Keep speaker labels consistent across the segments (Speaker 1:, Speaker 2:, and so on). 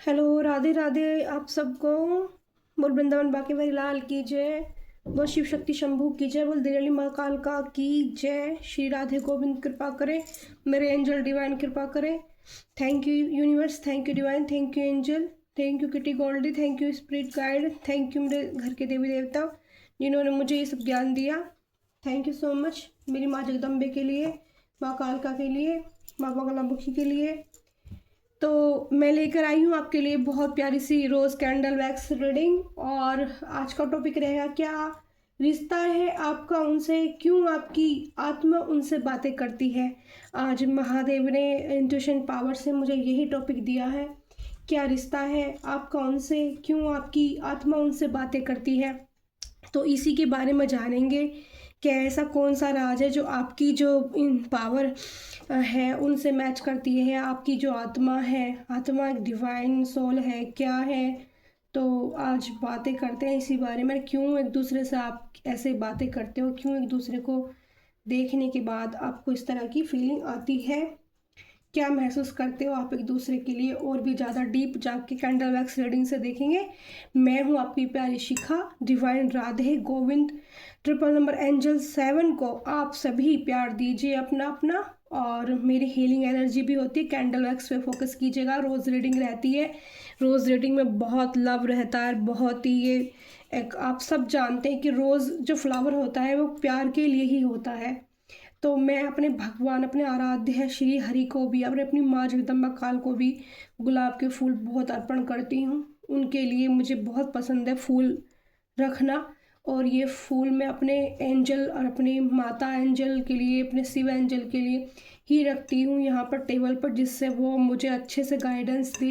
Speaker 1: Hello, Radhe Radhe आप सबको। बोल वृंदावन बाके बिहारी लाल की जय। बोल शिव शक्ति शंभू की जय। बोल दिल्ली माँ कालका की जय। श्री राधे गोविंद कृपा करें, मेरे एंजल डिवाइन कृपा करें। Thank you universe, thank you divine, thank you angel, thank you Kitty Goldie, thank you spirit guide, thank you मेरे घर के देवी देवता जिन्होंने मुझे ये सब ज्ञान दिया। थैंक यू सो मच मेरी माँ जगदम्बे के लिए, माँ कालका के लिए, माँ बगलामुखी के लिए। तो मैं लेकर आई हूँ आपके लिए बहुत प्यारी सी रोज़ कैंडल वैक्स रीडिंग। और आज का टॉपिक रहेगा, क्या रिश्ता है आपका उनसे, क्यों आपकी आत्मा उनसे बातें करती है। आज महादेव ने इंट्यूशन पावर से मुझे यही टॉपिक दिया है, क्या रिश्ता है आपका उनसे, क्यों आपकी आत्मा उनसे बातें करती है। तो इसी के बारे में जानेंगे, क्या ऐसा कौन सा राज है जो आपकी जो इन पावर है उनसे मैच करती है। आपकी जो आत्मा है, आत्मा एक डिवाइन सोल है, क्या है। तो आज बातें करते हैं इसी बारे में, क्यों एक दूसरे से आप ऐसे बातें करते हो, क्यों एक दूसरे को देखने के बाद आपको इस तरह की फीलिंग आती है, क्या महसूस करते हो आप एक दूसरे के लिए। और भी ज़्यादा डीप जाके कैंडल वैक्स रीडिंग से देखेंगे। मैं हूँ आपकी प्यारी Shikha divine Radhe Govind triple number angel 7 को आप सभी प्यार दीजिए अपना अपना। और मेरी हीलिंग एनर्जी भी होती है, कैंडल वैक्स पे फोकस कीजिएगा। रोज़ रीडिंग रहती है, रोज़ रीडिंग में बहुत लव रहता है, बहुत ही ये एक आप सब जानते हैं कि रोज़ जो फ्लावर होता है वो प्यार के लिए ही होता है। तो मैं अपने भगवान, अपने आराध्य है श्री हरि को भी, और अपनी माँ जगदम्बा काल को भी गुलाब के फूल बहुत अर्पण करती हूँ। उनके लिए मुझे बहुत पसंद है फूल रखना। और ये फूल मैं अपने एंजल और अपने माता एंजल के लिए, अपने शिव एंजल के लिए ही रखती हूँ यहाँ पर टेबल पर, जिससे वो मुझे अच्छे से गाइडेंस दे,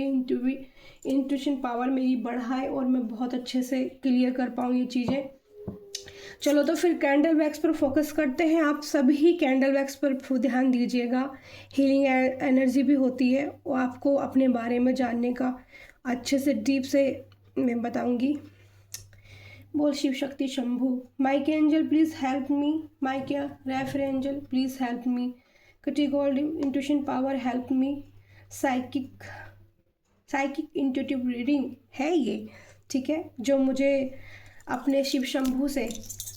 Speaker 1: इंट्यूशन पावर मेरी बढ़ाए और मैं बहुत अच्छे से क्लियर कर पाऊँ ये चीज़ें। चलो तो फिर कैंडल वैक्स पर फोकस करते हैं। आप सभी कैंडल वैक्स पर ध्यान दीजिएगा। हीलिंग एनर्जी भी होती है, वो आपको अपने बारे में जानने का अच्छे से डीप से मैं बताऊंगी। बोल शिव शक्ति शंभू। माइक एंजल प्लीज़ हेल्प मी, माइक या Raphael angel please help me, कटी gold intuition power help me. Psychic psychic intuitive reading है ये, ठीक है, जो मुझे अपने शिव शंभू से,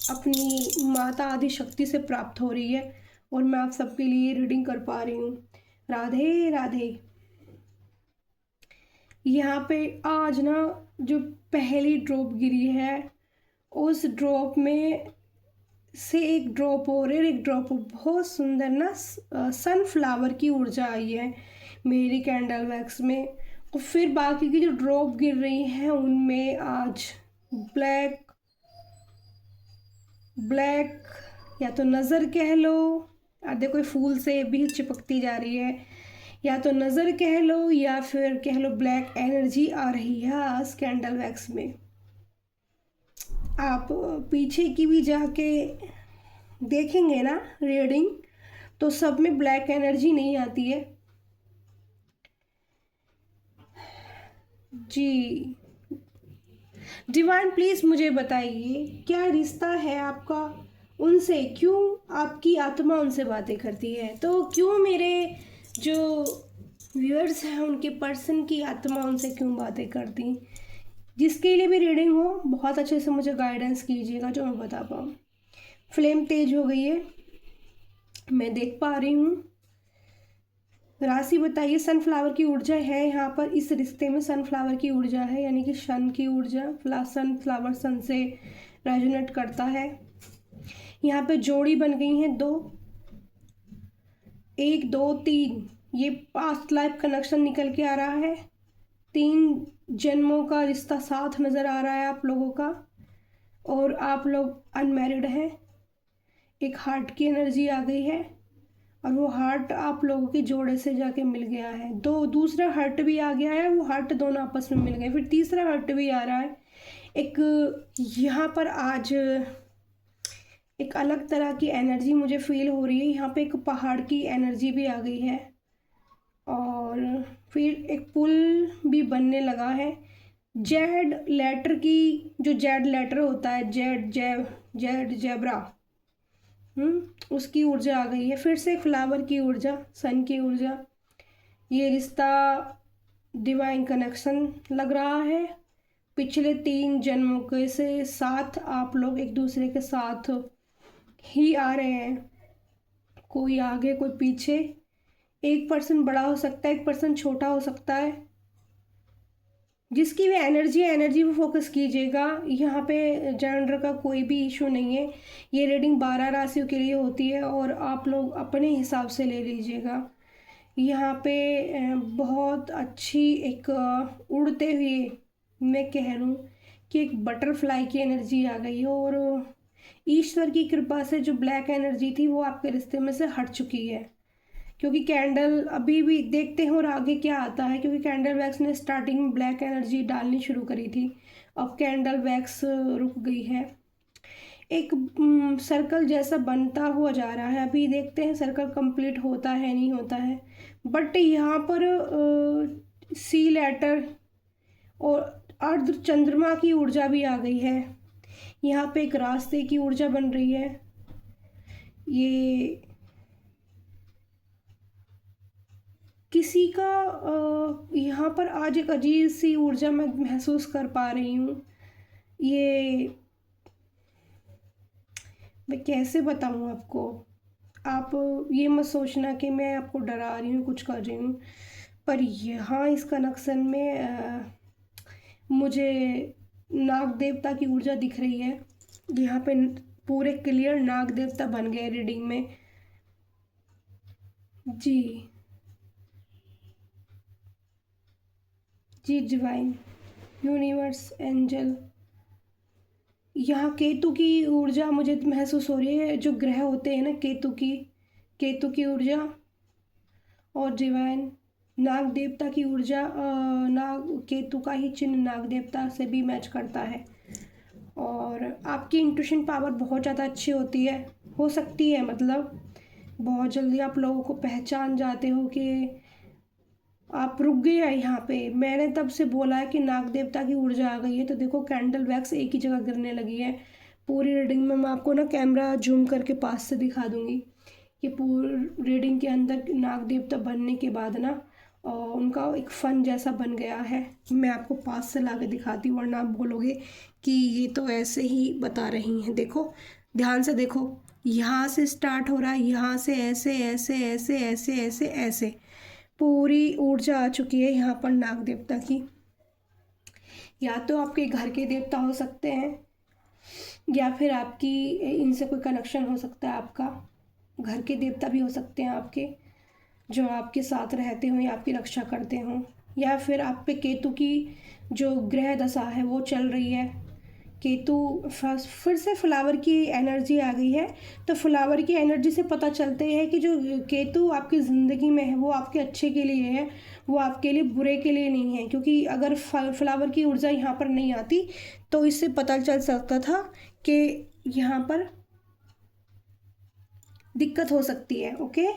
Speaker 1: अपनी माता आदि शक्ति से प्राप्त हो रही है। और मैं आप सबके लिए रीडिंग कर पा रही हूँ। राधे राधे। यहाँ पे आज ना जो पहली ड्रॉप गिरी है, उस ड्रॉप में से एक ड्रॉप और एक ड्रॉप बहुत सुंदर ना सनफ्लावर की ऊर्जा आई है मेरी कैंडल वैक्स में। और फिर बाकी की जो ड्रॉप गिर रही हैं उनमें आज ब्लैक ब्लैक, या तो नज़र कह लो, देखो फूल से भी चिपकती जा रही है, या तो नज़र कह लो या फिर कह लो ब्लैक एनर्जी आ रही है आज कैंडल वैक्स में। आप पीछे की भी जाके देखेंगे ना रीडिंग, तो सब में ब्लैक एनर्जी नहीं आती है जी। डिवाइन प्लीज़ मुझे बताइए, क्या रिश्ता है आपका उनसे, क्यों आपकी आत्मा उनसे बातें करती है। तो क्यों मेरे जो व्यूअर्स हैं उनके पर्सन की आत्मा उनसे क्यों बातें करती। जिसके लिए भी रीडिंग हो बहुत अच्छे से मुझे गाइडेंस कीजिएगा जो मैं बता पाऊँ। फ्लेम तेज हो गई है, मैं देख पा रही हूँ। राशि बताइए, सनफ्लावर की ऊर्जा है यहाँ पर, इस रिश्ते में सनफ्लावर की ऊर्जा है, यानी कि सन की ऊर्जा, सनफ्लावर सन से रेजोनेट करता है। यहाँ पे जोड़ी बन गई हैं दो, 1 2 3, ये पास्ट लाइफ कनेक्शन निकल के आ रहा है। 3 जन्मों का रिश्ता साथ नज़र आ रहा है आप लोगों का। और आप लोग अनमैरिड हैं। एक हार्ट की एनर्जी आ गई है, और वो हार्ट आप लोगों के जोड़े से जाके मिल गया है। दूसरा हार्ट भी आ गया है, वो हार्ट दोनों आपस में मिल गए। फिर तीसरा हार्ट भी आ रहा है। एक यहाँ पर आज एक अलग तरह की एनर्जी मुझे फील हो रही है। यहाँ पे एक पहाड़ की एनर्जी भी आ गई है, और फिर एक पुल भी बनने लगा है। जेड लेटर की, जो जेड लेटर होता है, जेड जेब्रा, उसकी ऊर्जा आ गई है। फिर से फ्लावर की ऊर्जा, सन की ऊर्जा। ये रिश्ता डिवाइन कनेक्शन लग रहा है। पिछले 3 जन्मों के से साथ आप लोग एक दूसरे के साथ ही आ रहे हैं, कोई आगे कोई पीछे। एक पर्सन बड़ा हो सकता है, एक पर्सन छोटा हो सकता है। जिसकी भी एनर्जी है, एनर्जी पे फोकस कीजिएगा। यहाँ पे जेंडर का कोई भी इशू नहीं है। ये रीडिंग 12 राशियों के लिए होती है और आप लोग अपने हिसाब से ले लीजिएगा। यहाँ पे बहुत अच्छी एक उड़ते हुए, मैं कह लूँ कि एक बटरफ्लाई की एनर्जी आ गई है और ईश्वर की कृपा से जो ब्लैक एनर्जी थी वो आपके रिश्ते में से हट चुकी है। क्योंकि कैंडल अभी भी देखते हैं और आगे क्या आता है, क्योंकि कैंडल वैक्स ने स्टार्टिंग में ब्लैक एनर्जी डालनी शुरू करी थी, अब कैंडल वैक्स रुक गई है। एक सर्कल जैसा बनता हुआ जा रहा है। अभी देखते हैं सर्कल कंप्लीट होता है नहीं होता है। बट यहाँ पर सी लेटर और अर्ध चंद्रमा की ऊर्जा भी आ गई है। यहाँ पे एक रास्ते की ऊर्जा बन रही है। ये किसी का यहाँ पर आज एक अजीब सी ऊर्जा मैं महसूस कर पा रही हूँ। ये मैं कैसे बताऊँ आपको। आप ये मत सोचना कि मैं आपको डरा रही हूँ, कुछ कर रही हूँ। पर यहाँ इस कनेक्शन में मुझे नाग देवता की ऊर्जा दिख रही है। यहाँ पे पूरे क्लियर नाग देवता बन गए रीडिंग में जी। जी डिवाइन यूनिवर्स एंजल, यहाँ केतु की ऊर्जा मुझे महसूस हो रही है। जो ग्रह होते हैं ना, केतु की ऊर्जा और डिवाइन नाग देवता की ऊर्जा। नाग केतु का ही चिन्ह नाग देवता से भी मैच करता है। और आपकी इंट्यूशन पावर बहुत ज़्यादा अच्छी होती है, हो सकती है, मतलब बहुत जल्दी आप लोगों को पहचान जाते हो कि आप रुक गए हैं यहाँ पे। मैंने तब से बोला है कि नाग देवता की ऊर्जा आ गई है, तो देखो कैंडल वैक्स एक ही जगह गिरने लगी है। पूरी रीडिंग में मैं आपको ना कैमरा जूम करके पास से दिखा दूंगी कि पूरी रीडिंग के अंदर नाग देवता बनने के बाद ना और उनका एक फन जैसा बन गया है। मैं आपको पास से ला के दिखाती हूँ, वरना आप बोलोगे कि ये तो ऐसे ही बता रही हैं। देखो ध्यान से देखो, यहाँ से स्टार्ट हो रहा है, यहाँ से ऐसे ऐसे ऐसे ऐसे ऐसे ऐसे पूरी ऊर्जा आ चुकी है यहाँ पर नाग देवता की। या तो आपके घर के देवता हो सकते हैं या फिर आपकी इनसे कोई कनेक्शन हो सकता है। आपका घर के देवता भी हो सकते हैं आपके, जो आपके साथ रहते हों या आपकी रक्षा करते हों। या फिर आप पे केतु की जो ग्रह दशा है वो चल रही है। केतु फिर से फ्लावर की एनर्जी आ गई है, तो फ्लावर की एनर्जी से पता चलते हैं कि जो केतु आपकी ज़िंदगी में है वो आपके अच्छे के लिए है, वो आपके लिए बुरे के लिए नहीं है। क्योंकि अगर फ्लावर की ऊर्जा यहाँ पर नहीं आती तो इससे पता चल सकता था कि यहाँ पर दिक्कत हो सकती है। ओके,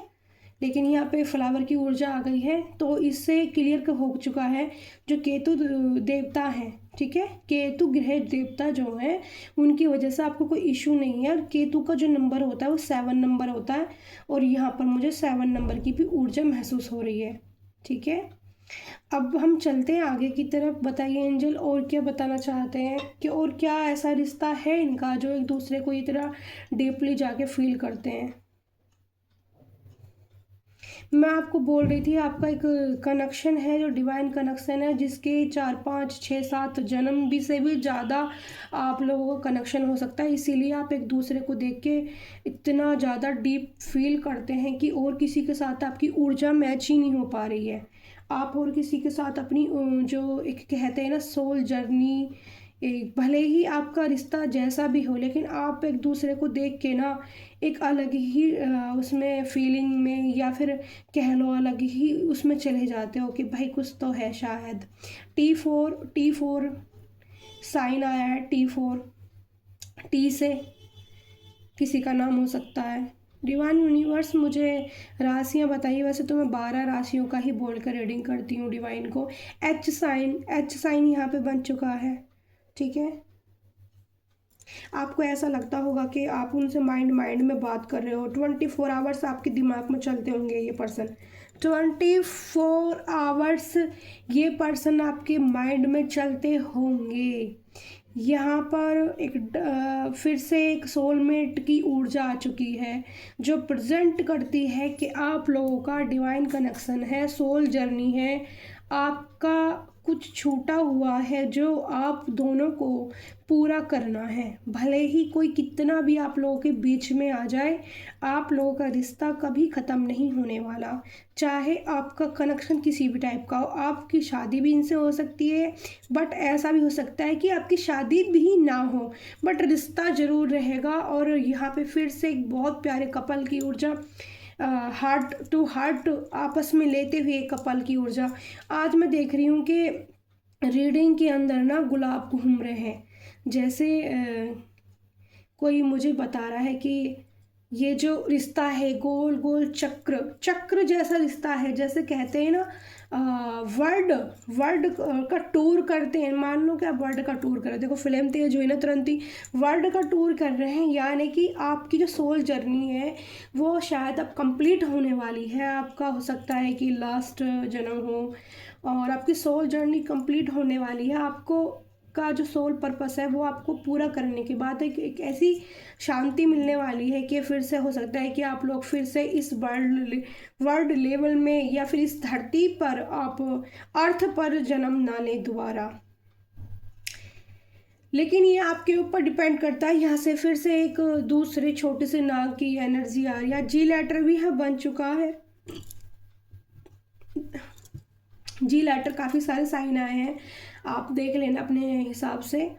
Speaker 1: लेकिन यहाँ पे फ्लावर की ऊर्जा आ गई है तो इससे क्लियर हो चुका है जो केतु देवता हैं, ठीक है, केतु ग्रह देवता जो है उनकी वजह से आपको कोई इशू नहीं है। और केतु का जो नंबर होता है वो 7 नंबर होता है और यहाँ पर मुझे 7 नंबर की भी ऊर्जा महसूस हो रही है। ठीक है, अब हम चलते हैं आगे की तरफ। बताइए एंजल और क्या बताना चाहते हैं कि और क्या ऐसा रिश्ता है इनका जो एक दूसरे को इतना डीपली जाके फील करते हैं। मैं आपको बोल रही थी आपका एक कनेक्शन है जो डिवाइन कनेक्शन है, जिसके 4 5 6 7 जन्म भी से भी ज़्यादा आप लोगों का कनेक्शन हो सकता है। इसीलिए आप एक दूसरे को देख के इतना ज़्यादा डीप फील करते हैं कि और किसी के साथ आपकी ऊर्जा मैच ही नहीं हो पा रही है। आप और किसी के साथ अपनी जो एक कहते हैं ना सोल जर्नी, भले ही आपका रिश्ता जैसा भी हो लेकिन आप एक दूसरे को देख के ना एक अलग ही उसमें फीलिंग में या फिर कह लो अलग ही उसमें चले जाते हो कि भाई कुछ तो है शायद। T4 साइन आया है। T4 टी से किसी का नाम हो सकता है। डिवाइन यूनिवर्स मुझे राशियाँ बताइए। वैसे तो मैं 12 राशियों का ही बोल कर रीडिंग करती हूँ डिवाइन को। एच साइन यहाँ पे बन चुका है। ठीक है, आपको ऐसा लगता होगा कि आप उनसे माइंड में बात कर रहे हो। 24 आवर्स आपके दिमाग में चलते होंगे ये पर्सन। 24 आवर्स ये पर्सन आपके माइंड में चलते होंगे। यहाँ पर फिर से एक सोलमेट की ऊर्जा आ चुकी है जो प्रेजेंट करती है कि आप लोगों का डिवाइन कनेक्शन है, सोल जर्नी है, आपका कुछ छूटा हुआ है जो आप दोनों को पूरा करना है। भले ही कोई कितना भी आप लोगों के बीच में आ जाए, आप लोगों का रिश्ता कभी ख़त्म नहीं होने वाला। चाहे आपका कनेक्शन किसी भी टाइप का हो, आपकी शादी भी इनसे हो सकती है, बट ऐसा भी हो सकता है कि आपकी शादी भी ना हो, बट रिश्ता ज़रूर रहेगा। और यहाँ पे फिर से एक बहुत प्यारे कपल की ऊर्जा, हार्ट टू हार्ट आपस में लेते हुए कपल की ऊर्जा। आज मैं देख रही हूँ कि रीडिंग के अंदर ना गुलाब घूम रहे हैं, जैसे कोई मुझे बता रहा है कि ये जो रिश्ता है गोल गोल चक्र चक्र जैसा रिश्ता है। जैसे कहते हैं ना वर्ल्ड का टूर करते हैं, मान लो कि आप वर्ल्ड का टूर कर रहे हो, देखो फिल्म तेज हुई ना तुरंत ही, वर्ल्ड का टूर कर रहे हैं, यानी कि आपकी जो सोल जर्नी है वो शायद अब कंप्लीट होने वाली है। आपका हो सकता है कि लास्ट जन्म हो और आपकी सोल जर्नी कंप्लीट होने वाली है। आपको का जो सोल पर्पस है वो आपको पूरा करने के बाद एक ऐसी शांति मिलने वाली है कि फिर से हो सकता है कि आप लोग फिर से इस वर्ल्ड लेवल में या फिर इस धरती पर आप अर्थ पर जन्म ना लें दोबारा। लेकिन ये आपके ऊपर डिपेंड करता है। यहाँ से फिर से एक दूसरे छोटे से नाग की एनर्जी आ रही है। जी लेटर भी यहाँ बन चुका है। जी लेटर काफ़ी सारे साइन आए हैं, आप देख लेना अपने हिसाब से।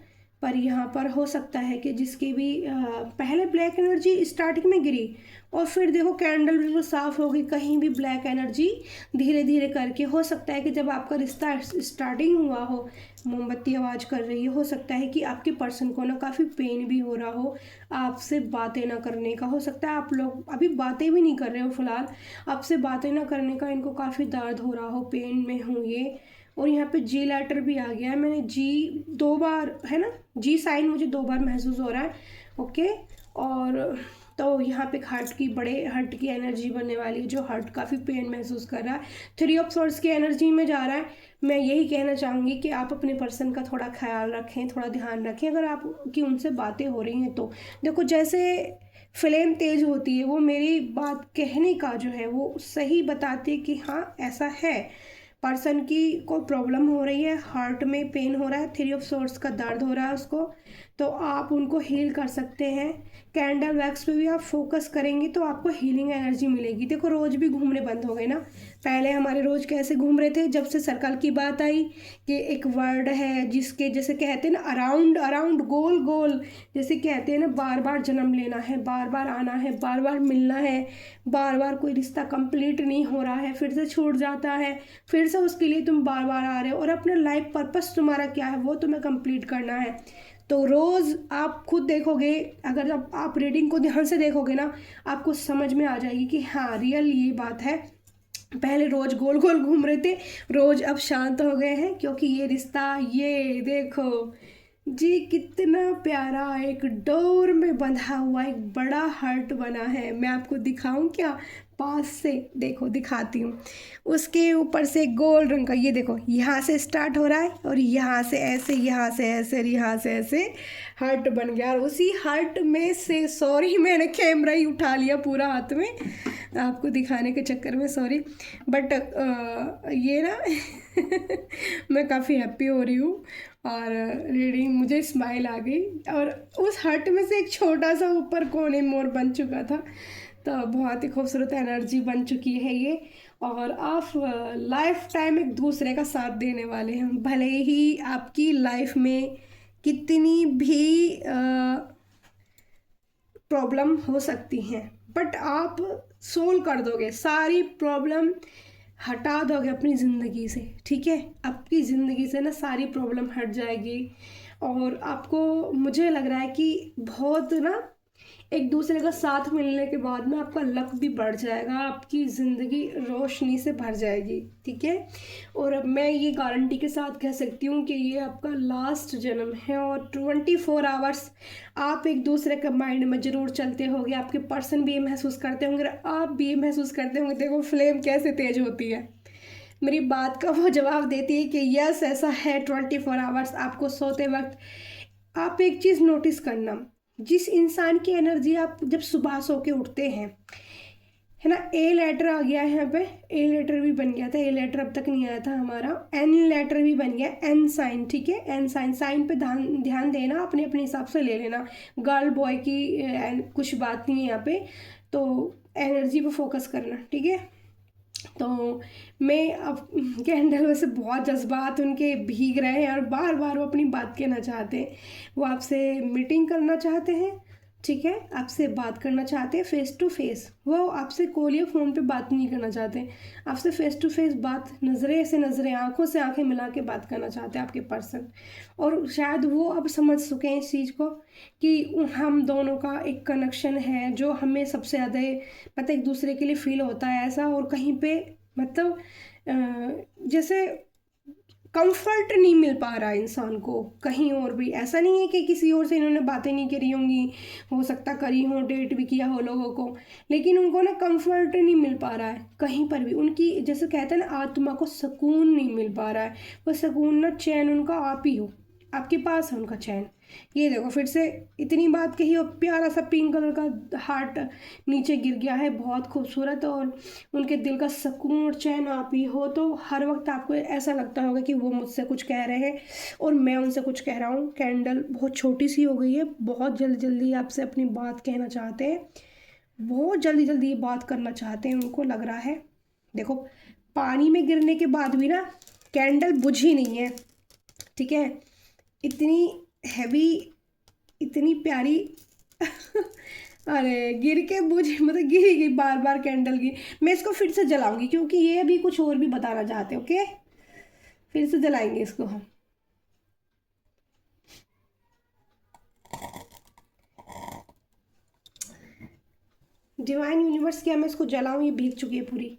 Speaker 1: पर यहाँ पर हो सकता है कि जिसकी भी पहले ब्लैक एनर्जी स्टार्टिंग में गिरी और फिर देखो कैंडल बिल्कुल साफ़ हो गई, कहीं भी ब्लैक एनर्जी धीरे धीरे करके। हो सकता है कि जब आपका रिश्ता स्टार्टिंग हुआ हो, मोमबत्ती आवाज़ कर रही हो सकता है कि आपके पर्सन को ना काफ़ी पेन भी हो रहा हो आपसे बातें ना करने का। हो सकता है आप लोग अभी बातें भी नहीं कर रहे हो फिलहाल, आपसे बातें ना करने का इनको काफ़ी दर्द हो रहा हो, पेन में हो ये। और यहाँ पे जी लेटर भी आ गया है, मैंने जी 2 बार है ना, जी साइन मुझे 2 बार महसूस हो रहा है। ओके, और तो यहाँ पे हार्ट की एनर्जी बनने वाली है, जो हार्ट काफ़ी पेन महसूस कर रहा है। 3 ऑफ सॉर्ड्स की एनर्जी में जा रहा है। मैं यही कहना चाहूँगी कि आप अपने पर्सन का थोड़ा ख्याल रखें, थोड़ा ध्यान रखें। अगर आपकी उनसे बातें हो रही हैं तो देखो, जैसे फ्लेम तेज होती है वो मेरी बात कहने का जो है वो सही बताती है कि हाँ ऐसा है, पर्सन की कोई प्रॉब्लम हो रही है, हार्ट में पेन हो रहा है, 3 ऑफ सॉर्ड्स का दर्द हो रहा है उसको, तो आप उनको हील कर सकते हैं। कैंडल वैक्स पे भी आप फोकस करेंगे तो आपको हीलिंग एनर्जी मिलेगी। देखो रोज भी घूमने बंद हो गए ना, पहले हमारे रोज कैसे घूम रहे थे, जब से सर्कल की बात आई कि एक वर्ड है जिसके जैसे कहते हैं ना अराउंड अराउंड गोल गोल, जैसे कहते हैं ना बार बार जन्म लेना है, बार बार आना है, बार बार मिलना है, बार बार कोई रिश्ता कंप्लीट नहीं हो रहा है, फिर से छूट जाता है, फिर से उसके लिए तुम बार बार आ रहे हो और अपना लाइफ पर्पस तुम्हारा क्या है वो तुम्हें कंप्लीट करना है। तो रोज़ आप खुद देखोगे, अगर जब आप रीडिंग को ध्यान से देखोगे ना आपको समझ में आ जाएगी कि हाँ रियल ये बात है। पहले रोज गोल गोल घूम रहे थे, रोज अब शांत हो गए हैं, क्योंकि ये रिश्ता, ये देखो जी कितना प्यारा एक डोर में बंधा हुआ एक बड़ा हार्ट बना है। मैं आपको दिखाऊं क्या, पास से देखो, दिखाती हूँ। उसके ऊपर से गोल रंग का, ये देखो यहाँ से स्टार्ट हो रहा है और यहाँ से ऐसे, यहाँ से ऐसे और यहाँ से ऐसे हार्ट बन गया। और उसी हार्ट में से, सॉरी मैंने कैमरा ही उठा लिया पूरा हाथ में आपको दिखाने के चक्कर में, सॉरी, बट ये ना मैं काफ़ी हैप्पी हो रही हूँ और रीडिंग मुझे स्माइल आ गई। और उस हार्ट में से एक छोटा सा ऊपर कोने मोर बन चुका था, तो बहुत ही खूबसूरत एनर्जी बन चुकी है ये। और आप लाइफ टाइम एक दूसरे का साथ देने वाले हैं, भले ही आपकी लाइफ में कितनी भी प्रॉब्लम हो सकती हैं, बट आप सोल्व कर दोगे, सारी प्रॉब्लम हटा दोगे अपनी ज़िंदगी से, ठीक है। आपकी ज़िंदगी से ना सारी प्रॉब्लम हट जाएगी और आपको, मुझे लग रहा है कि बहुत ना एक दूसरे का साथ मिलने के बाद में आपका लक भी बढ़ जाएगा, आपकी ज़िंदगी रोशनी से भर जाएगी, ठीक है। और अब मैं ये गारंटी के साथ कह सकती हूँ कि ये आपका लास्ट जन्म है, और 24 आवर्स आप एक दूसरे के माइंड में ज़रूर चलते होंगे। आपके पर्सन भी ये महसूस करते होंगे, आप भी ये महसूस करते होंगे। देखो फ्लेम कैसे तेज होती है। मेरी बात का वो जवाब देती है कि यस ऐसा है। 24 आवर्स आपको सोते वक्त आप एक चीज़ नोटिस करना, जिस इंसान की एनर्जी आप जब सुबह सो के उठते हैं, है ना, ए लेटर आ गया है यहाँ पे, ए लेटर भी बन गया था, ए लेटर अब तक नहीं आया था हमारा, एन लेटर भी बन गया, एन साइन, ठीक है। एन साइन, साइन पे ध्यान ध्यान देना, अपने अपने हिसाब से ले लेना, गर्ल बॉय की कुछ बात नहीं है यहाँ पे, तो एनर्जी पे फोकस करना, ठीक है। तो मैं अब कैंडल में से बहुत जज्बात उनके भीग रहे हैं और बार बार वो अपनी बात कहना चाहते हैं। वो आपसे मीटिंग करना चाहते हैं, ठीक है, आपसे बात करना चाहते हैं फेस टू फेस। वो आपसे कॉल या फ़ोन पे बात नहीं करना चाहते, आपसे फेस टू फेस बात, नज़रें से नज़रें, आंखों से आंखें मिला के बात करना चाहते हैं आपके पर्सन। और शायद वो अब समझ चुके हैं इस चीज़ को कि हम दोनों का एक कनेक्शन है जो हमें सबसे ज़्यादा मतलब एक दूसरे के लिए फील होता है ऐसा। और कहीं पे मतलब जैसे कंफर्ट नहीं मिल पा रहा है इंसान को कहीं और भी। ऐसा नहीं है कि किसी और से इन्होंने बातें नहीं करी होंगी, हो सकता करी हो, डेट भी किया हो लोगों को, लेकिन उनको ना कंफर्ट नहीं मिल पा रहा है कहीं पर भी। उनकी जैसे कहते हैं ना, आत्मा को सुकून नहीं मिल पा रहा है। वो सुकून ना, चैन उनका आप ही हो, आपके पास है उनका चैन। ये देखो फिर से इतनी बात कही और प्यारा सा पिंक कलर का हार्ट नीचे गिर गया है, बहुत खूबसूरत। और उनके दिल का सुकून और चैन आप ही हो, तो हर वक्त आपको ऐसा लगता होगा कि वो मुझसे कुछ कह रहे हैं और मैं उनसे कुछ कह रहा हूँ। कैंडल बहुत छोटी सी हो गई है, बहुत जल्दी जल्दी आपसे अपनी बात कहना चाहते हैं, बहुत जल्दी जल्दी ये बात करना चाहते हैं, उनको लग रहा है। देखो पानी में गिरने के बाद भी ना कैंडल बुझी नहीं है, ठीक है। इतनी हैवी, इतनी प्यारी अरे गिर के बुझ, मतलब गिर गई बार बार कैंडल की। मैं इसको फिर से जलाऊंगी क्योंकि ये अभी कुछ और भी बताना चाहते हैं, ओके। फिर से जलाएंगे इसको हम। डिवाइन यूनिवर्स क्या मैं इसको जलाऊं, ये भीग चुकी है पूरी।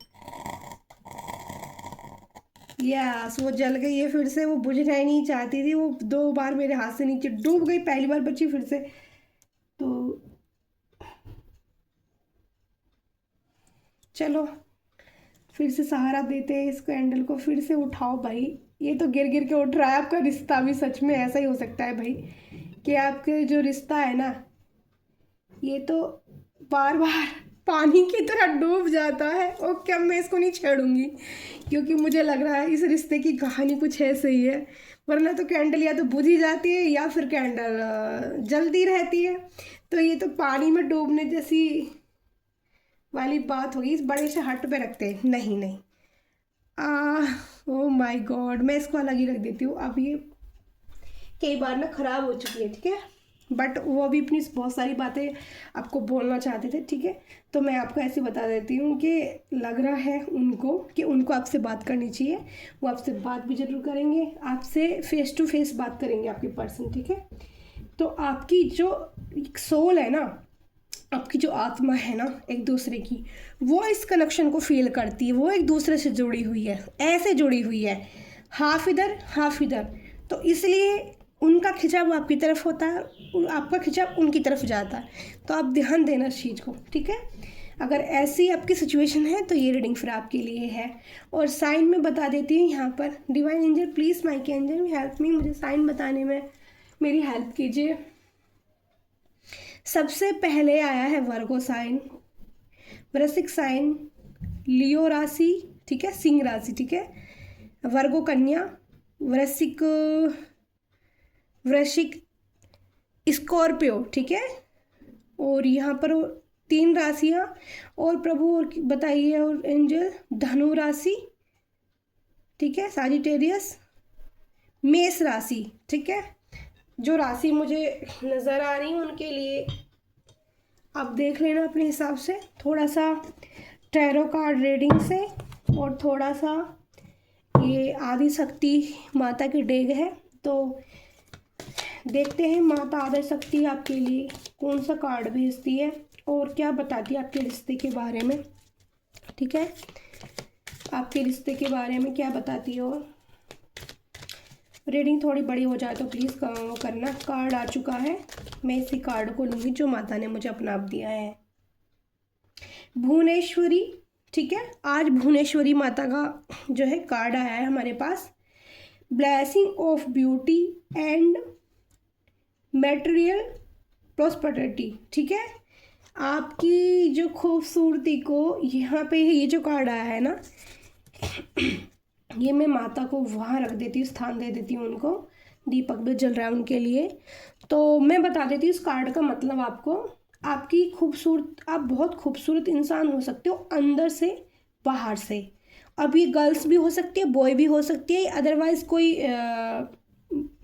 Speaker 1: यस वो जल गई है फिर से, वो बुझना ही नहीं चाहती थी, वो 2 बार मेरे हाथ से नीचे डूब गई, पहली बार बची फिर से। तो चलो फिर से सहारा देते हैं इस कैंडल को, फिर से उठाओ भाई। ये तो गिर गिर के उठ रहा है आपका रिश्ता भी, सच में ऐसा ही हो सकता है भाई कि आपके जो रिश्ता है ना, ये तो बार बार पानी की तरह डूब जाता है। ओके अब मैं इसको नहीं छेड़ूंगी क्योंकि मुझे लग रहा है इस रिश्ते की कहानी कुछ ऐसे ही है, वरना तो कैंडल या तो बुझी जाती है या फिर कैंडल जलती रहती है। तो ये तो पानी में डूबने जैसी वाली बात होगी। इस बड़े से हट पे रखते हैं, नहीं नहीं, ओ माय गॉड, मैं इसको अलग ही रख देती हूँ। अब ये कई बार ना ख़राब हो चुकी है, ठीक है, बट वो अभी अपनी बहुत सारी बातें आपको बोलना चाहते थे, ठीक है। तो मैं आपको ऐसे बता देती हूँ कि लग रहा है उनको कि उनको आपसे बात करनी चाहिए। वो आपसे बात भी ज़रूर करेंगे, आपसे फेस टू फेस बात करेंगे आपके पर्सन, ठीक है। तो आपकी जो सोल है ना, आपकी जो आत्मा है ना एक दूसरे की, वो इस कनेक्शन को फील करती है, वो एक दूसरे से जुड़ी हुई है, ऐसे जुड़ी हुई है, हाफ इधर हाफ इधर। तो इसलिए उनका खिंचाव आपकी तरफ होता है, आपका खिंचाव उनकी तरफ जाता है। तो आप ध्यान देना इस चीज़ को, ठीक है। अगर ऐसी आपकी सिचुएशन है तो ये रीडिंग फिर आपके लिए है। और साइन में बता देती हूँ यहाँ पर, divine angel please Mike angel help me, मुझे साइन बताने में मेरी हेल्प कीजिए। सबसे पहले आया है वर्गो साइन, वृश्चिक साइन, लियो राशि, ठीक है, सिंह राशि, ठीक है, वर्गो कन्या, वृश्चिक स्कॉर्पियो, ठीक है। और यहाँ पर 3 राशियाँ और प्रभु और बताइए, और एंजल धनु राशि, ठीक है, साजिटेरियस, मेष राशि, ठीक है। जो राशि मुझे नज़र आ रही है उनके लिए आप देख लेना अपने हिसाब से, थोड़ा सा टैरो कार्ड रीडिंग से और थोड़ा सा ये आदि शक्ति माता की डेग है। तो देखते हैं माता आदि शक्ति आपके लिए कौन सा कार्ड भेजती है और क्या बताती है आपके रिश्ते के बारे में, ठीक है, आपके रिश्ते के बारे में क्या बताती है। और रीडिंग थोड़ी बड़ी हो जाए तो प्लीज़ वो करना। कार्ड आ चुका है, मैं इसी कार्ड को लूँगी जो माता ने मुझे अपना आप दिया है। भुवनेश्वरी, ठीक है, आज भुवनेश्वरी माता का जो है कार्ड आया है हमारे पास। Blessing of beauty and material prosperity, ठीक है, आपकी जो खूबसूरती को यहाँ पे ये जो कार्ड आया है ना, ये मैं माता को वहाँ रख देती हूँ, स्थान दे देती हूँ उनको, दीपक भी जल रहा है उनके लिए। तो मैं बता देती हूँ इस कार्ड का मतलब आपको। आपकी खूबसूरत, आप बहुत खूबसूरत इंसान हो सकते हो अंदर से बाहर से। अब ये गर्ल्स भी हो सकती है, बॉय भी हो सकती है, अदरवाइज़ कोई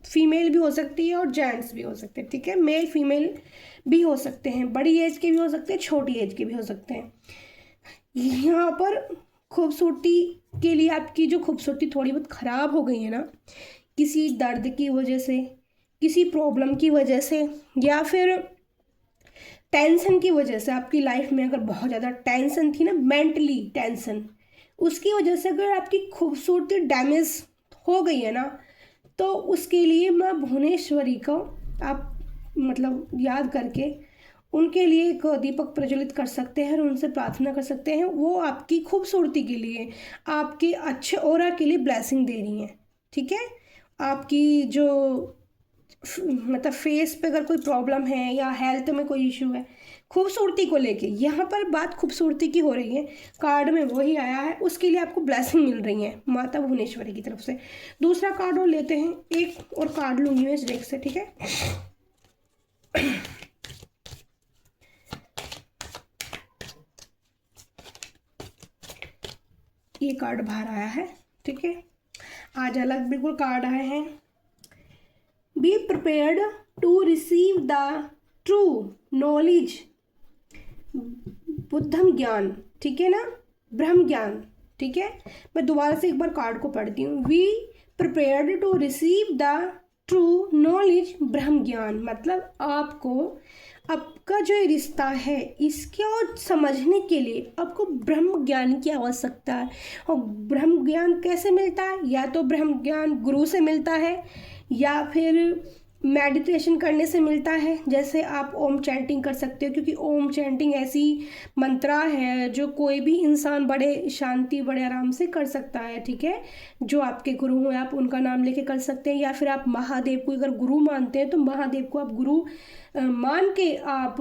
Speaker 1: फीमेल भी हो सकती है और जेंट्स भी हो सकते हैं, ठीक है, मेल फीमेल भी हो सकते हैं, बड़ी एज के भी हो सकते हैं, छोटी एज के भी हो सकते हैं। यहाँ पर खूबसूरती के लिए आपकी जो खूबसूरती थोड़ी बहुत ख़राब हो गई है ना, किसी दर्द की वजह से, किसी प्रॉब्लम की वजह से, या फिर टेंशन की वजह से, आपकी लाइफ में अगर बहुत ज़्यादा टेंशन थी ना, मेंटली टेंशन, उसकी वजह से अगर आपकी खूबसूरती डैमेज हो गई है ना, तो उसके लिए माँ भुवनेश्वरी को आप मतलब याद करके उनके लिए एक दीपक प्रज्वलित कर सकते हैं और उनसे प्रार्थना कर सकते हैं। वो आपकी खूबसूरती के लिए, आपके अच्छे ऑरा के लिए ब्लेसिंग दे रही हैं, ठीक है। आपकी जो मतलब फेस पे अगर कोई प्रॉब्लम है या हेल्थ में कोई इशू है, खूबसूरती को लेके, यहाँ पर बात खूबसूरती की हो रही है, कार्ड में वही आया है, उसके लिए आपको ब्लेसिंग मिल रही है माता भुवनेश्वरी की तरफ से। दूसरा कार्ड और लेते हैं, एक और कार्ड लूँगी मैं इस डेक से, ठीक है। ये कार्ड बाहर आया है, ठीक है, आज अलग बिल्कुल कार्ड आए हैं। Be prepared to receive the true knowledge, बुद्धम ज्ञान, ठीक है ना, ब्रह्म ज्ञान, ठीक है। मैं दोबारा से एक बार कार्ड को पढ़ती हूँ। We prepared to receive the true knowledge, ब्रह्म ज्ञान, मतलब आपको आपका जो ये रिश्ता है इसको समझने के लिए आपको ब्रह्म ज्ञान की आवश्यकता है। और ब्रह्म ज्ञान कैसे मिलता है? या तो ब्रह्म ज्ञान गुरु से मिलता है या फिर मेडिटेशन करने से मिलता है, जैसे आप ओम चैंटिंग कर सकते हो, क्योंकि ओम चैंटिंग ऐसी मंत्रा है जो कोई भी इंसान बड़े शांति बड़े आराम से कर सकता है, ठीक है। जो आपके गुरु हैं आप उनका नाम लेके कर सकते हैं, या फिर आप महादेव को अगर गुरु मानते हैं तो महादेव को आप गुरु मान के आप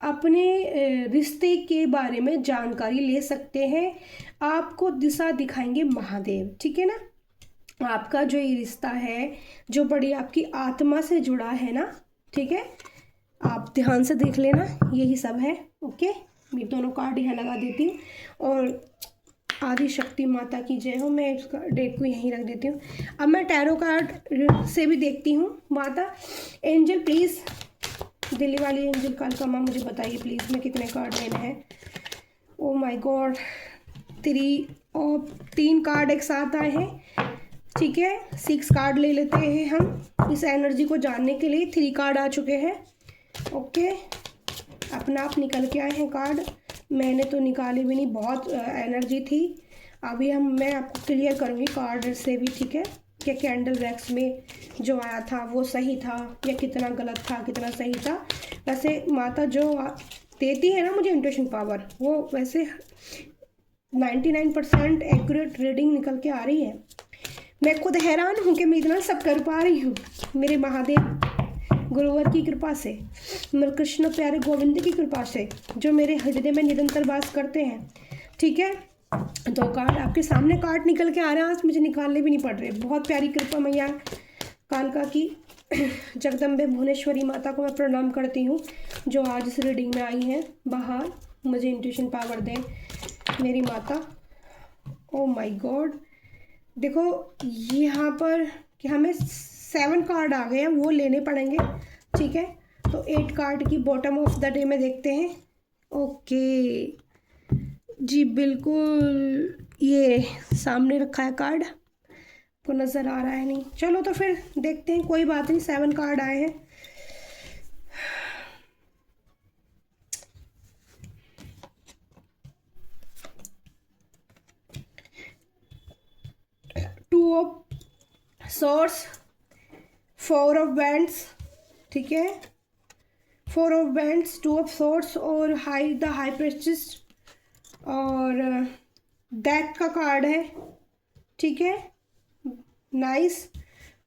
Speaker 1: अपने रिश्ते के बारे में जानकारी ले सकते हैं। आपको दिशा दिखाएंगे महादेव, ठीक है ना। आपका जो ये रिश्ता है जो बड़ी आपकी आत्मा से जुड़ा है ना, ठीक है, आप ध्यान से देख लेना, यही सब है, ओके। मैं दोनों कार्ड यहाँ लगा देती हूँ और आदि शक्ति माता की जय हो। मैं इसका डेक को यहीं रख देती हूँ। अब मैं टैरो कार्ड से भी देखती हूँ। माता एंजल प्लीज़, दिल्ली वाली एंजल कालका माँ मुझे बताइए प्लीज़ मैं कितने कार्ड लेने हैं। ओ माय गॉड, 3 कार्ड एक साथ आए हैं, ठीक है। 6 कार्ड ले लेते हैं हम इस एनर्जी को जानने के लिए। 3 कार्ड आ चुके हैं, ओके। अपना आप निकल के आए हैं कार्ड, मैंने तो निकाले भी नहीं, बहुत एनर्जी थी। अभी मैं आपको क्लियर करूँगी कार्ड से भी, ठीक है, कि कैंडल वैक्स में जो आया था वो सही था या कितना गलत था, कितना सही था। वैसे माता जो देती है ना मुझे इंट्यूशन पावर, वो वैसे 99% एक्यूरेट रीडिंग निकल के आ रही है। मैं खुद हैरान हूँ कि मैं इतना सब कर पा रही हूँ, मेरे महादेव गुरुवर की कृपा से, मेरे कृष्ण प्यारे गोविंद की कृपा से, जो मेरे हृदय में निरंतर वास करते हैं, ठीक है। 2 कार्ड आपके सामने कार्ड निकल के आ रहे हैं, आज मुझे निकालने भी नहीं पड़ रहे। बहुत प्यारी कृपा मैया कालका की, जगदम्बे भुवनेश्वरी माता को मैं प्रणाम करती हूँ जो आज इस रीडिंग में आई हैं बाहर, मुझे इंट्यूशन पावर दें मेरी माता। ओ माय गॉड, देखो यहाँ पर कि हमें 7 कार्ड आ गए हैं, वो लेने पड़ेंगे, ठीक है। तो 8 कार्ड की बॉटम ऑफ द डे में देखते हैं, ओके जी, बिल्कुल ये सामने रखा है कार्ड, को नज़र आ रहा है नहीं, चलो तो फिर देखते हैं, कोई बात नहीं। 7 कार्ड आए हैं, सोर्स, 4 ऑफ बैंड्स, ठीक है, 4 ऑफ बैंड्स, 2 ऑफ सोर्स और हाई प्रेस्टिज और डेथ का कार्ड है, ठीक है, नाइस।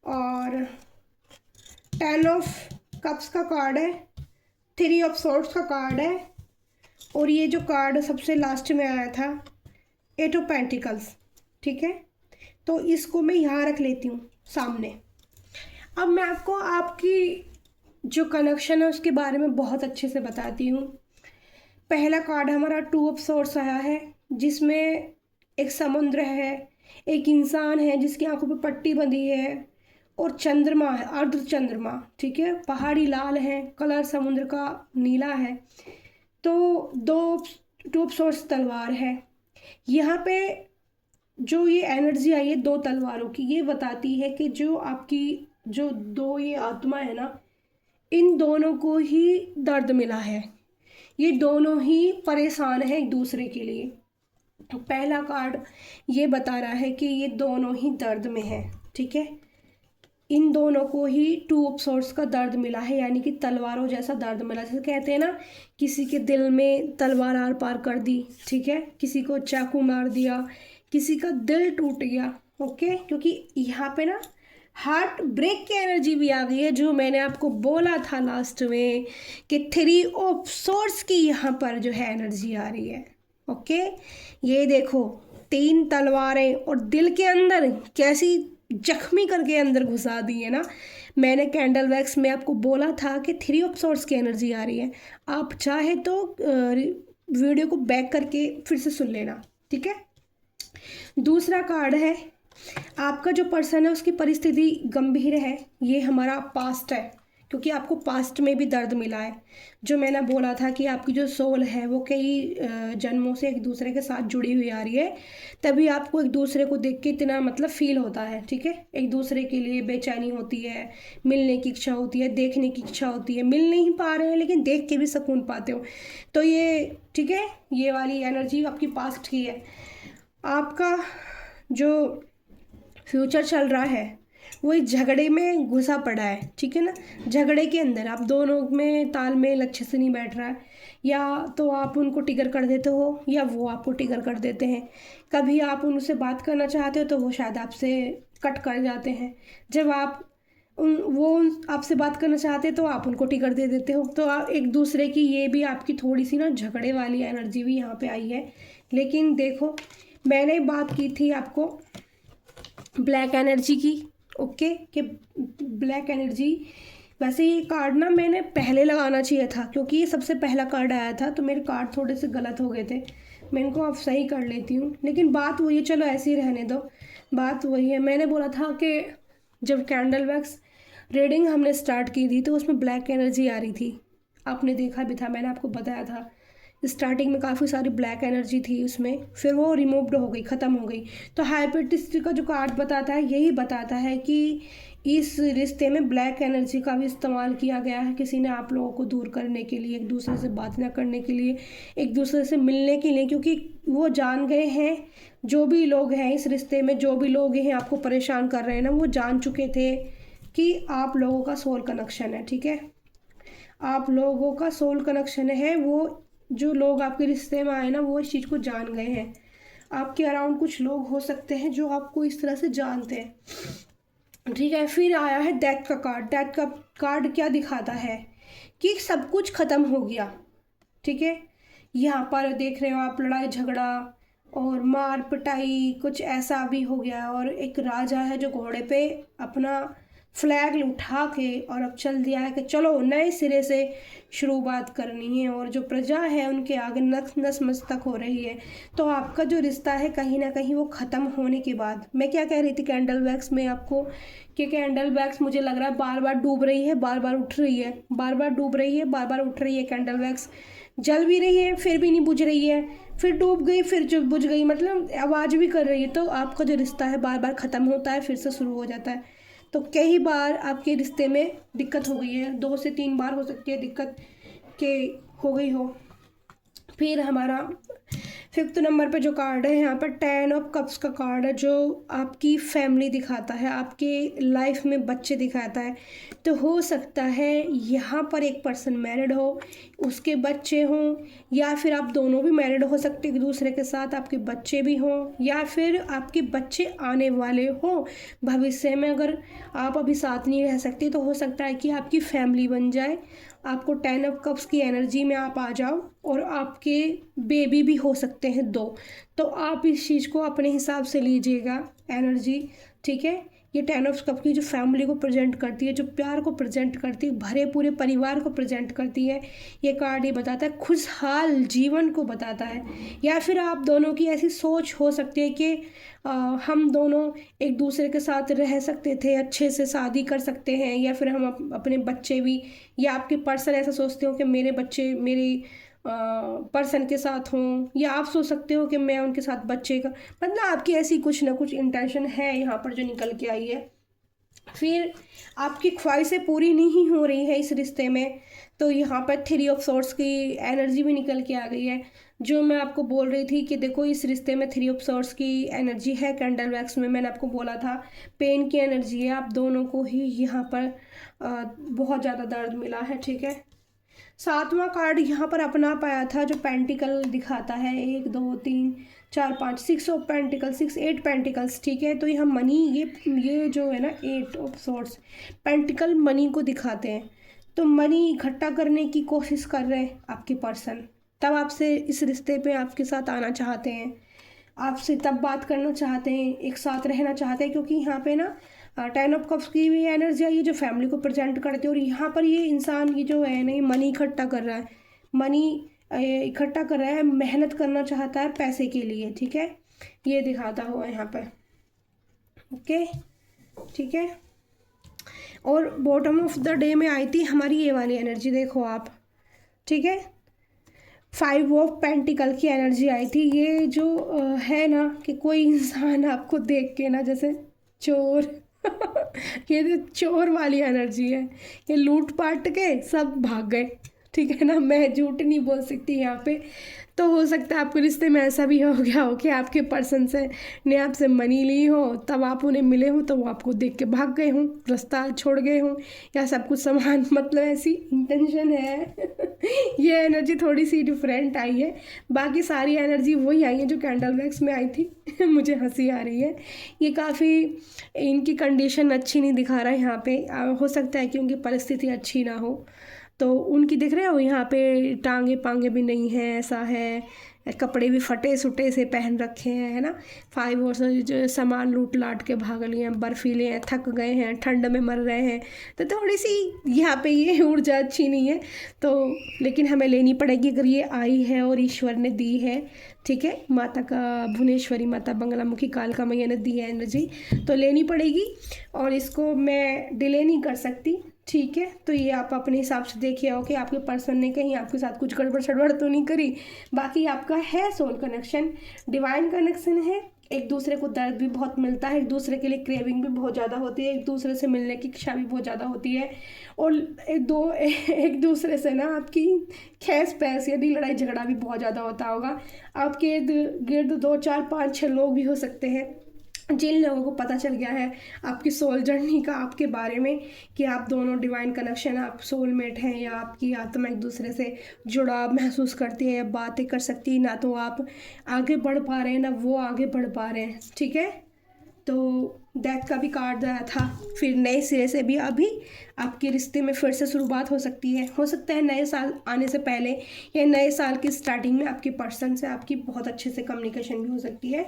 Speaker 1: और 10 ऑफ कप्स का कार्ड है, 3 ऑफ सोर्स का कार्ड है और ये जो कार्ड सबसे लास्ट में आया था 8 ऑफ पेंटिकल्स, ठीक है। तो इसको मैं यहाँ रख लेती हूँ सामने। अब मैं आपको आपकी जो कनेक्शन है उसके बारे में बहुत अच्छे से बताती हूँ। पहला कार्ड हमारा 2 ऑफ सोर्स आया है, जिसमें एक समुद्र है, एक इंसान है जिसकी आंखों पे पट्टी बंधी है और चंद्रमा है, अर्ध चंद्रमा, ठीक है, पहाड़ी लाल है, कलर समुद्र का नीला है। तो 2 ऑफ सोर्स तलवार है। यहाँ पे जो ये एनर्जी आई है 2 तलवारों की, ये बताती है कि जो आपकी जो दो ये आत्मा है ना, इन दोनों को ही दर्द मिला है, ये दोनों ही परेशान हैं एक दूसरे के लिए। पहला कार्ड ये बता रहा है कि ये दोनों ही दर्द में है, ठीक है, इन दोनों को ही 2 ऑफ सोर्स का दर्द मिला है, यानी कि तलवारों जैसा दर्द मिला। जैसे कहते हैं ना, किसी के दिल में तलवार आर पार कर दी, ठीक है, किसी को चाकू मार दिया, किसी का दिल टूट गया, ओके। क्योंकि यहाँ पे ना हार्ट ब्रेक की एनर्जी भी आ गई है, जो मैंने आपको बोला था लास्ट में कि 3 ऑफ सोर्स की यहाँ पर जो है एनर्जी आ रही है, ओके। ये देखो 3 तलवारें और दिल के अंदर कैसी जख्मी करके अंदर घुसा दी है ना। मैंने कैंडल वैक्स में आपको बोला था कि 3 ऑफ सोर्स की एनर्जी आ रही है। आप चाहे तो वीडियो को बैक करके फिर से सुन लेना, ठीक है। दूसरा कार्ड है, आपका जो पर्सन है उसकी परिस्थिति गंभीर है, ये हमारा पास्ट है, क्योंकि आपको पास्ट में भी दर्द मिला है। जो मैंने बोला था कि आपकी जो सोल है वो कई जन्मों से एक दूसरे के साथ जुड़ी हुई आ रही है, तभी आपको एक दूसरे को देख के इतना मतलब फील होता है, ठीक है। एक दूसरे के लिए बेचैनी होती है, मिलने की इच्छा होती है, देखने की इच्छा होती है, मिल नहीं पा रहे हैं लेकिन देख के भी सुकून पाते हो। तो ये ठीक है, ये वाली एनर्जी आपकी पास्ट की है। आपका जो फ्यूचर चल रहा है वो एक झगड़े में घुसा पड़ा है, ठीक है ना। झगड़े के अंदर आप दोनों में तालमेल अच्छे से नहीं बैठ रहा है, या तो आप उनको ट्रिगर कर देते हो या वो आपको ट्रिगर कर देते हैं। कभी आप उनसे बात करना चाहते हो तो वो शायद आपसे कट कर जाते हैं। जब आप आपसे बात करना चाहते हैं तो आप उनको ट्रिगर दे देते हो। तो आप एक दूसरे की, ये भी आपकी थोड़ी सी ना झगड़े वाली एनर्जी भी यहाँ पे आई है। लेकिन देखो, मैंने बात की थी आपको ब्लैक एनर्जी की, ओके, कि ब्लैक एनर्जी, वैसे ये कार्ड ना मैंने पहले लगाना चाहिए था, क्योंकि ये सबसे पहला कार्ड आया था, तो मेरे कार्ड थोड़े से गलत हो गए थे। मैं इनको अब सही कर लेती हूँ, लेकिन बात वही है, चलो ऐसे ही रहने दो। बात वही है, मैंने बोला था कि जब कैंडल वैक्स रीडिंग हमने स्टार्ट की थी तो उसमें ब्लैक एनर्जी आ रही थी, आपने देखा भी था, मैंने आपको बताया था। स्टार्टिंग में काफ़ी सारी ब्लैक एनर्जी थी उसमें, फिर वो रिमूव्ड हो गई, ख़त्म हो गई। तो हाइपेटिस्टी का जो कार्ड बताता है यही बताता है कि इस रिश्ते में ब्लैक एनर्जी का भी इस्तेमाल किया गया है। किसी ने आप लोगों को दूर करने के लिए, एक दूसरे से बात ना करने के लिए, एक दूसरे से मिलने के लिए, क्योंकि वो जान गए हैं, जो भी लोग हैं इस रिश्ते में, जो भी लोग हैं आपको परेशान कर रहे हैं ना, वो जान चुके थे कि आप लोगों का सोल कनेक्शन है, ठीक है। आप लोगों का सोल कनेक्शन है, वो जो लोग आपके रिश्ते में आए ना वो इस चीज़ को जान गए हैं। आपके अराउंड कुछ लोग हो सकते हैं जो आपको इस तरह से जानते हैं, ठीक है। फिर आया है डेथ का कार्ड। डेथ का कार्ड क्या दिखाता है कि सब कुछ ख़त्म हो गया, ठीक है। यहाँ पर देख रहे हो आप, लड़ाई झगड़ा और मार पिटाई कुछ ऐसा भी हो गया, और एक राजा है जो घोड़े पे अपना फ्लैग उठा के और अब चल दिया है कि चलो नए सिरे से शुरुआत करनी है, और जो प्रजा है उनके आगे नतमस्तक हो रही है। तो आपका जो रिश्ता है कहीं ना कहीं वो ख़त्म होने के बाद, मैं क्या कह रही थी कैंडल वैक्स में आपको, कि कैंडल वैक्स मुझे लग रहा है बार बार डूब रही है, बार बार उठ रही है, बार बार डूब रही है, बार बार उठ रही है। कैंडल वैक्स जल भी रही है फिर भी नहीं बुझ रही है, फिर डूब गई फिर जो बुझ गई, मतलब आवाज़ भी कर रही है। तो आपका जो रिश्ता है बार बार ख़त्म होता है फिर से शुरू हो जाता है। तो कई बार आपके रिश्ते में दिक्कत हो गई है, 2 से 3 बार हो सकती है दिक्कत के हो गई हो। फिर हमारा 5th नंबर पे जो कार्ड है यहाँ पर 10 ऑफ कप्स का कार्ड है, जो आपकी फैमिली दिखाता है, आपके लाइफ में बच्चे दिखाता है। तो हो सकता है यहाँ पर एक पर्सन मैरिड हो, उसके बच्चे हों, या फिर आप दोनों भी मैरिड हो सकते एक दूसरे के साथ, आपके बच्चे भी हों, या फिर आपके बच्चे आने वाले हों भविष्य में। अगर आप अभी साथ नहीं रह सकते तो हो सकता है कि आपकी फैमिली बन जाए, आपको 10 ऑफ कप्स की एनर्जी में आप आ जाओ, और आपके बेबी भी हो सकते हैं 2। तो आप इस चीज़ को अपने हिसाब से लीजिएगा एनर्जी, ठीक है। ये 10 ऑफ कप की जो फैमिली को प्रेजेंट करती है, जो प्यार को प्रेजेंट करती है, भरे पूरे परिवार को प्रेजेंट करती है, ये कार्ड ये बताता है खुशहाल जीवन को बताता है। या फिर आप दोनों की ऐसी सोच हो सकती है कि हम दोनों एक दूसरे के साथ रह सकते थे, अच्छे से शादी कर सकते हैं, या फिर हम अपने बच्चे भी, या आपके पर्सन ऐसा सोचते हो कि मेरे बच्चे मेरे पर्सन के साथ हों, या आप सोच सकते हो कि मैं उनके साथ बच्चे का, मतलब आपकी ऐसी कुछ ना कुछ इंटेंशन है यहाँ पर जो निकल के आई है। फिर आपकी ख्वाहिशें पूरी नहीं हो रही है इस रिश्ते में, तो यहाँ पर 3 ऑफ सोर्ट्स की एनर्जी भी निकल के आ गई है। जो मैं आपको बोल रही थी कि देखो इस रिश्ते में 3 ऑफ सोर्ट्स की एनर्जी है, कैंडल वैक्स में मैंने आपको बोला था पेन की एनर्जी है, आप दोनों को ही यहाँ पर बहुत ज़्यादा दर्द मिला है, ठीक है। 7वां कार्ड यहाँ पर अपना पाया था, जो पेंटिकल दिखाता है, 1 2 3 4 5 6 ऑफ पेंटिकल, 6 8 पेंटिकल्स, ठीक है। तो यहाँ मनी, ये जो है ना 8 ऑफ सोर्ट्स, पेंटिकल मनी को दिखाते हैं। तो मनी इकट्ठा करने की कोशिश कर रहे हैं आपके पर्सन, तब आपसे इस रिश्ते पे आपके साथ आना चाहते हैं, आपसे तब बात करना चाहते हैं, एक साथ रहना चाहते हैं, क्योंकि यहाँ पे ना 10 ऑफ कप्स की भी एनर्जी आई है जो फैमिली को प्रेजेंट करते हैं। और यहाँ पर ये इंसान ये जो है ना, ये मनी इकट्ठा कर रहा है, मनी इकट्ठा कर रहा है, मेहनत करना चाहता है पैसे के लिए, ठीक है। ये दिखाता हुआ यहाँ पर, ओके, ठीक है। और बॉटम ऑफ द डे में आई थी हमारी ये वाली एनर्जी, देखो आप, ठीक है। 5 ऑफ पेंटिकल की एनर्जी आई थी। ये जो है ना कि कोई इंसान आपको देख के ना जैसे चोर ये तो चोर वाली एनर्जी है, ये लूट पाट के सब भाग गए, ठीक है ना। मैं झूठ नहीं बोल सकती यहाँ पे। तो हो सकता है आपके रिश्ते में ऐसा भी हो गया हो कि आपके पर्सन से ने आपसे मनी ली हो, तब आप उन्हें मिले हो तो वो आपको देख के भाग गए हों, रास्ता छोड़ गए हों, या सब कुछ सामान, मतलब ऐसी इंटेंशन है ये एनर्जी थोड़ी सी डिफरेंट आई है, बाकी सारी एनर्जी वही आई है जो कैंडल वैक्स में आई थी मुझे हंसी आ रही है। ये काफ़ी, इनकी कंडीशन अच्छी नहीं दिखा रहा है यहाँ पे, हो सकता है कि उनकी परिस्थिति अच्छी ना हो, तो उनकी दिख रहे हो यहाँ पे टांगे पांगे भी नहीं है, ऐसा है, कपड़े भी फटे सुटे से पहन रखे हैं, है ना। 5 और जो सामान लूट लाट के भाग लिए हैं, बर्फीले हैं, थक गए हैं, ठंड में मर रहे हैं, तो थोड़ी सी यहाँ पे ये ऊर्जा अच्छी नहीं है। तो लेकिन हमें लेनी पड़ेगी अगर ये आई है और ईश्वर ने दी है, ठीक है। माता का भुवनेश्वरी माता बंगलामुखी कालका मैया ने दी है एनर्जी, तो लेनी पड़ेगी, और इसको मैं डिले नहीं कर सकती, ठीक है। तो ये आप अपने हिसाब से देखिए हो कि आपके पर्सन ने कहीं आपके साथ कुछ गड़बड़ सड़बड़ तो नहीं करी। बाकी आपका है सोल कनेक्शन, डिवाइन कनेक्शन है, एक दूसरे को दर्द भी बहुत मिलता है, एक दूसरे के लिए क्रेविंग भी बहुत ज़्यादा होती है, एक दूसरे से मिलने की इच्छा भी बहुत ज़्यादा होती है, और एक दूसरे से ना आपकी खैस पैस यानी लड़ाई झगड़ा भी बहुत ज़्यादा होता होगा। आपके इर्द गिर्द 2 4 5 6 लोग भी हो सकते हैं जिन लोगों को पता चल गया है आपकी सोल जर्नी का आपके बारे में, कि आप दोनों डिवाइन कनेक्शन, आप सोलमेट हैं, या आपकी आत्मा एक दूसरे से जुड़ाव महसूस करती है, या बातें कर सकती है, ना तो आप आगे बढ़ पा रहे हैं ना वो आगे बढ़ पा रहे हैं, ठीक है। तो डेथ का भी कार्ड आया था, फिर नए सिरे से भी अभी आपके रिश्ते में फिर से शुरुआत हो सकती है, हो सकता है नए साल आने से पहले या नए साल की स्टार्टिंग में आपके पर्सन से आपकी बहुत अच्छे से कम्युनिकेशन भी हो सकती है,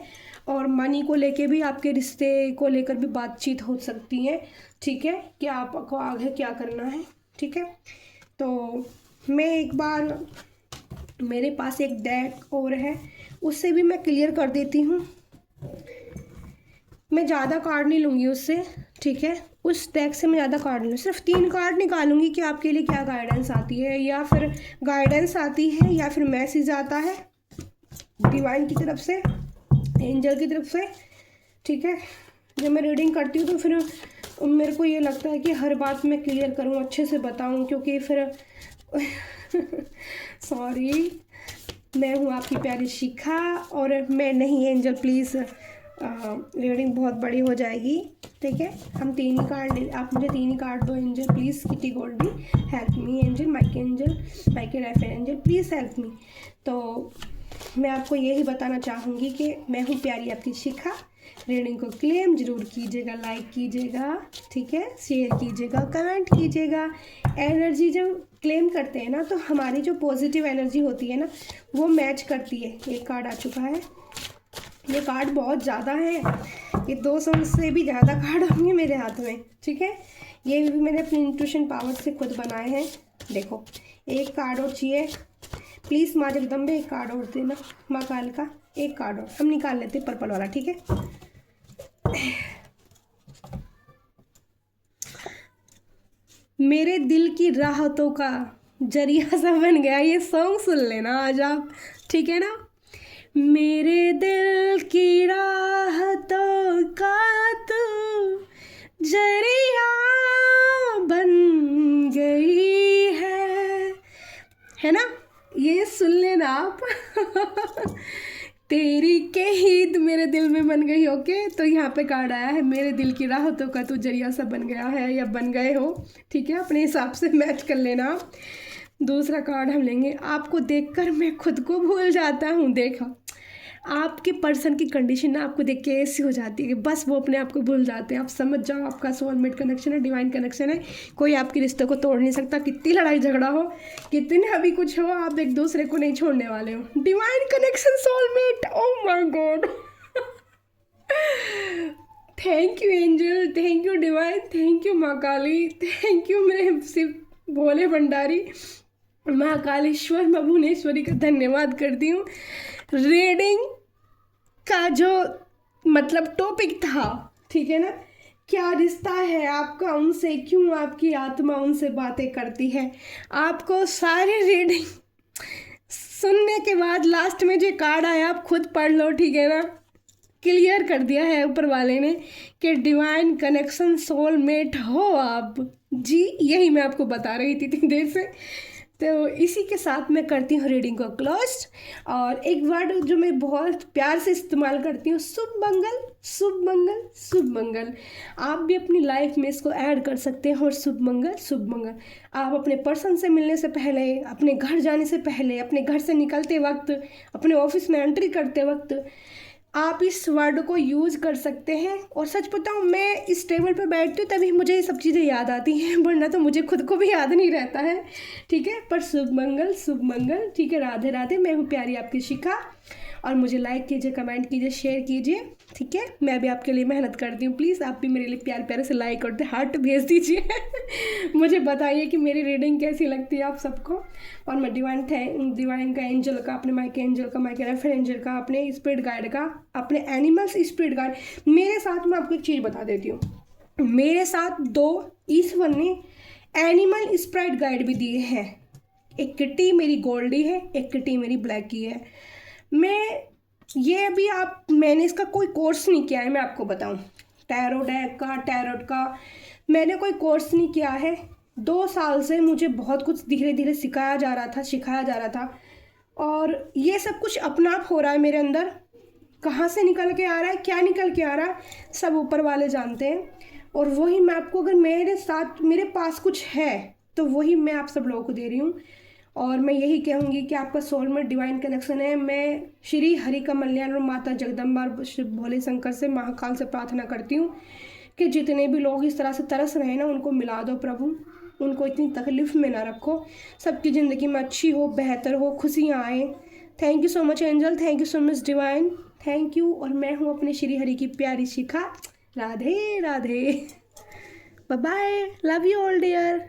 Speaker 1: और मनी को लेके भी आपके रिश्ते को लेकर भी बातचीत हो सकती है, ठीक है, कि आपको आगे क्या करना है, ठीक है। तो मैं एक बार, मेरे पास एक डेक और है, उससे भी मैं क्लियर कर देती हूँ, मैं ज़्यादा कार्ड नहीं लूँगी उससे, ठीक है। उस डेक से मैं ज़्यादा कार्ड नहीं लूँगी, सिर्फ 3 कार्ड निकालूंगी कि आपके लिए क्या गाइडेंस आती है, या फिर गाइडेंस आती है, या फिर मैसेज आता है डिवाइन की तरफ से, एंजल की तरफ से, ठीक है। जब मैं रीडिंग करती हूँ तो फिर मेरे को ये लगता है कि हर बात मैं क्लियर करूँ, अच्छे से बताऊँ, क्योंकि फिर सॉरी मैं हूँ आपकी प्यारी शिखा और मैं नहीं एंजल प्लीज़, रीडिंग बहुत बड़ी हो जाएगी, ठीक है। हम 3 ही कार्ड, आप मुझे 3 ही कार्ड दो angel please. Kitty Goldie help me angel, Mike angel, Mike Raphael angel please help me. तो मैं आपको यही बताना चाहूँगी कि मैं हूँ प्यारी आपकी शिखा। रीडिंग को क्लेम ज़रूर कीजिएगा, लाइक कीजिएगा, ठीक है, शेयर कीजिएगा, कमेंट कीजिएगा। एनर्जी जब क्लेम करते हैं ना तो हमारी जो पॉजिटिव एनर्जी होती है ना वो मैच करती है। एक कार्ड आ चुका है, ये कार्ड बहुत ज़्यादा है, ये 200 से भी ज़्यादा कार्ड होंगे मेरे हाथ में, ठीक है। ये भी मैंने अपनी इंट्यूशन पावर से खुद बनाए हैं। देखो एक कार्ड और चाहिए प्लीज़ माँ जगदम्बे, एक कार्ड और देना माँ काल का, एक कार्ड और हम निकाल लेते हैं पर्पल वाला, ठीक है। मेरे दिल की राहतों का जरिया सा बन गया, ये सॉन्ग सुन लेना आज आप, ठीक है ना। मेरे दिल की राहतों का तू जरिया बन गई है ना, ये सुन लेना आप। तेरी के ही मेरे दिल में बन गई, ओके। तो यहाँ पे कार्ड आया है मेरे दिल की राहतों का तू जरिया सा बन गया है या बन गए हो, ठीक है। अपने हिसाब से मैच कर लेना। दूसरा कार्ड हम लेंगे, आपको देखकर मैं खुद को भूल जाता हूँ। देखा आपके पर्सन की कंडीशन ना आपको देख के ऐसी हो जाती है कि बस वो अपने आप को भूल जाते हैं। आप समझ जाओ आपका सोलमेट कनेक्शन है, डिवाइन कनेक्शन है, कोई आपके रिश्ते को तोड़ नहीं सकता। कितनी लड़ाई झगड़ा हो, कितने अभी कुछ हो, आप एक दूसरे को नहीं छोड़ने वाले हो। Divine connection, soulmate, oh my God. Thank you angel, thank you divine, thank you माँ काली, थैंक यू मेरे शिव भोले भंडारी, महाकालेश्वर, मैं भुवनेश्वरी का धन्यवाद करती हूँ। रीडिंग का जो मतलब टॉपिक था, ठीक है ना, क्या रिश्ता है आपका उनसे, क्यों आपकी आत्मा उनसे बातें करती है। आपको सारी रीडिंग सुनने के बाद लास्ट में जो कार्ड आया आप खुद पढ़ लो, ठीक है ना। क्लियर कर दिया है ऊपर वाले ने कि डिवाइन कनेक्शन सोलमेट हो आप जी, यही मैं आपको बता रही थी इतनी देर से। तो इसी के साथ मैं करती हूँ रीडिंग को क्लोज। और एक वर्ड जो मैं बहुत प्यार से इस्तेमाल करती हूँ, शुभ मंगल, शुभ मंगल, शुभ मंगल। आप भी अपनी लाइफ में इसको ऐड कर सकते हैं। और शुभ मंगल, शुभ मंगल। आप अपने पर्सन से मिलने से पहले, अपने घर जाने से पहले, अपने घर से निकलते वक्त, अपने ऑफिस में एंट्री करते वक्त आप इस वर्ड को यूज़ कर सकते हैं। और सच बताऊँ, मैं इस टेबल पर बैठती हूँ तभी मुझे ये सब चीज़ें याद आती हैं, वरना तो मुझे खुद को भी याद नहीं रहता है, ठीक है। पर शुभ मंगल, शुभ मंगल, ठीक है। राधे राधे। मैं हूँ प्यारी आपकी शिखा और मुझे लाइक कीजिए, कमेंट कीजिए, शेयर कीजिए, ठीक है। मैं भी आपके लिए मेहनत करती हूँ, प्लीज़ आप भी मेरे लिए प्यार प्यारे से लाइक और हार्ट भेज दीजिए। मुझे बताइए कि मेरी रीडिंग कैसी लगती है आप सबको। और मैं डिवाइन का, एंजल का, अपने माइक एंजल का, माइक रेफर एंजल का, अपने स्पिरिट गाइड का, अपने एनिमल्स स्पिरिट गाइड। मेरे साथ मैं आपको एक चीज़ बता देती हूँ, मेरे साथ 2 ईश्वर ने एनिमल स्पिरिट गाइड भी दिए हैं। एक किटी मेरी गोल्डी है, एक किटी मेरी ब्लैक की है। मैंने इसका कोई कोर्स नहीं किया है, मैं आपको बताऊं। टैरो डेक का, टैरोट का मैंने कोई कोर्स नहीं किया है। 2 साल से मुझे बहुत कुछ धीरे धीरे सिखाया जा रहा था और ये सब कुछ अपना आप हो रहा है मेरे अंदर। कहाँ से निकल के आ रहा है, क्या निकल के आ रहा है, सब ऊपर वाले जानते हैं। और वही मैं आपको, अगर मेरे पास कुछ है तो वही मैं आप सब लोगों को दे रही हूँ। और मैं यही कहूँगी कि आपका सोलमेट डिवाइन कनेक्शन है। मैं श्री हरि का कल्याण और माता जगदम्बा और शिव भोले शंकर से, महाकाल से प्रार्थना करती हूँ कि जितने भी लोग इस तरह से तरस रहे हैं ना, उनको मिला दो प्रभु, उनको इतनी तकलीफ़ में ना रखो, सबकी ज़िंदगी में अच्छी हो, बेहतर हो, खुशियाँ आए। Thank you so much angel, thank you so much divine, thank you. और मैं हूँ अपने श्री हरि की प्यारी Shikha. Radhe Radhe, bye bye, love you all dear.